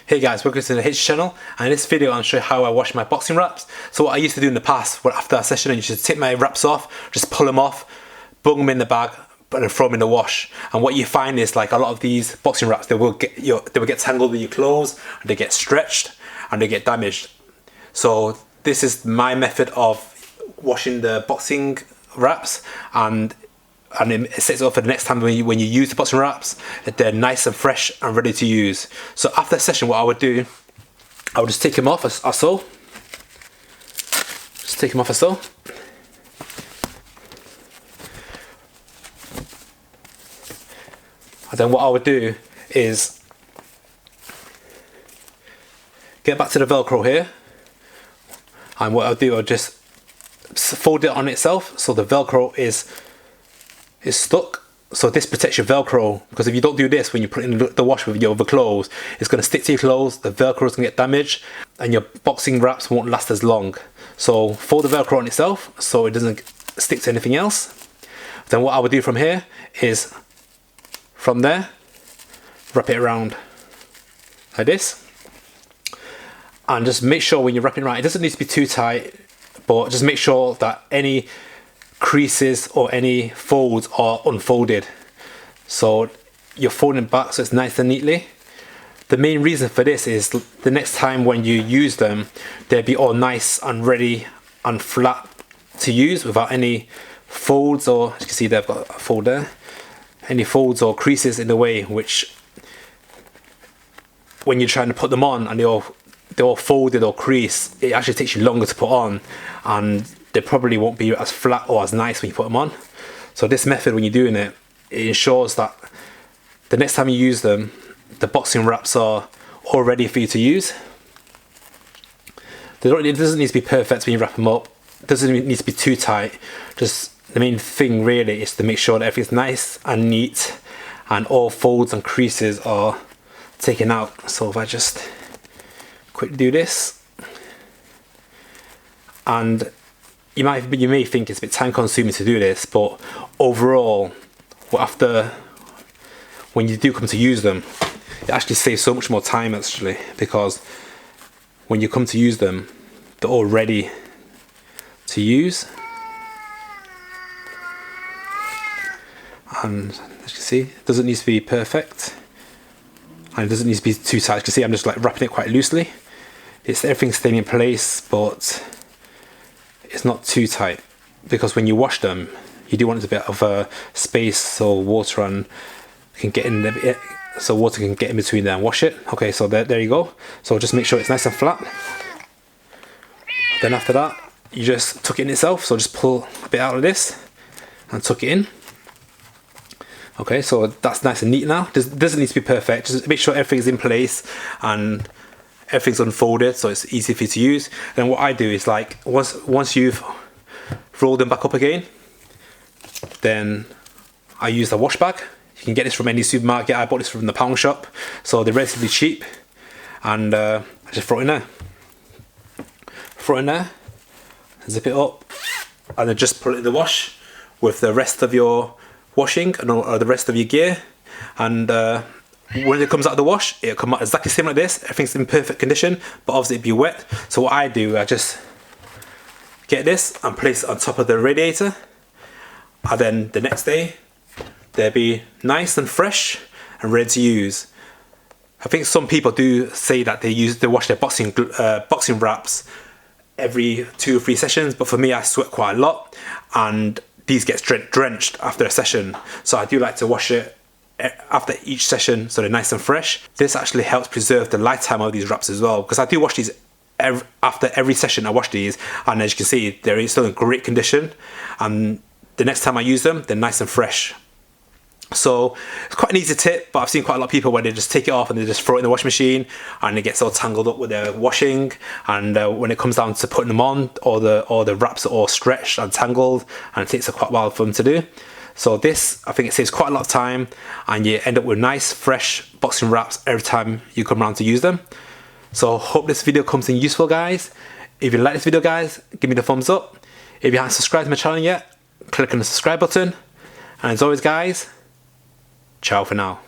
Hey guys, welcome to the H channel, and in this video I'll show you how I wash my boxing wraps. So what I used to do in the past, after a session, I used to take my wraps off, just pull them off, bung them in the bag, and then throw them in the wash. And what you find is, like, a lot of these boxing wraps, they will get tangled with your clothes, and they get stretched, and they get damaged. So this is my method of washing the boxing wraps, and it sets it up for the next time when you use the boxing wraps, they're nice and fresh and ready to use. So after the session, what I would do, I would just take them off as so. Just take them off as so. And then what I would do is get back to the Velcro here, and what I'll do, I'll just fold it on itself so the Velcro is stuck. So this protects your Velcro, because if you don't do this when you put it in the wash with your other clothes, it's going to stick to your clothes, the Velcro is going to get damaged, and your boxing wraps won't last as long. So fold the Velcro on itself so it doesn't stick to anything else. Then what I would do from here is, from there, wrap it around like this, and just make sure when you're wrapping around, it doesn't need to be too tight, but just make sure that any creases or any folds are unfolded, so you're folding back so it's nice and neatly. The main reason for this is the next time when you use them, they'll be all nice and ready and flat to use without any folds, or as you can see they've got a fold there, any folds or creases in the way, which when you're trying to put them on and they're all folded or creased, it actually takes you longer to put on, and they probably won't be as flat or as nice when you put them on. So this method, when you're doing it, it ensures that the next time you use them, the boxing wraps are all ready for you to use. It doesn't need to be perfect when you wrap them up. It doesn't need to be too tight. Just the main thing really is to make sure that everything's nice and neat and all folds and creases are taken out. So if I just quickly do this, and you may think it's a bit time consuming to do this, but overall, when you do come to use them, it actually saves so much more time actually, because when you come to use them, they're all ready to use. And as you can see, it doesn't need to be perfect, and it doesn't need to be too tight. As you can see, I'm just like wrapping it quite loosely. Everything's staying in place, but it's not too tight, because when you wash them, you do want a bit of a space so water can get in there, so water can get in between there and wash it. Okay, so there you go. So just make sure it's nice and flat. Then after that, you just tuck it in itself. So just pull a bit out of this and tuck it in. Okay, so that's nice and neat now. Doesn't need to be perfect. Just make sure everything's in place and everything's unfolded so it's easy for you to use. Then what I do is, like, once you've rolled them back up again, then I use the wash bag. You can get this from any supermarket. I bought this from the pound shop, so they're relatively cheap, and I just throw it in there, zip it up, and then just put it in the wash with the rest of your washing or the rest of your gear. And when it comes out of the wash, it'll come out exactly similar like this. Everything's in perfect condition, but obviously it'd be wet. So what I do, I just get this and place it on top of the radiator, and then the next day they'll be nice and fresh and ready to use. I think some people do say that they wash their boxing wraps every 2 or 3 sessions, but for me, I sweat quite a lot, and these get drenched after a session. So I do like to wash it after each session so they're nice and fresh. This actually helps preserve the lifetime of these wraps as well, because I do wash these after every session. I wash these, and as you can see, they're still in great condition, and the next time I use them, they're nice and fresh. So it's quite an easy tip, but I've seen quite a lot of people where they just take it off and they just throw it in the washing machine, and it gets all tangled up with their washing, and when it comes down to putting them on, all the wraps are all stretched and tangled, and it takes quite a while for them to do. So this, I think it saves quite a lot of time, and you end up with nice fresh boxing wraps every time you come around to use them. So hope this video comes in useful, guys. If you like this video, guys, give me the thumbs up. If you haven't subscribed to my channel yet, click on the subscribe button, and as always, guys, ciao for now.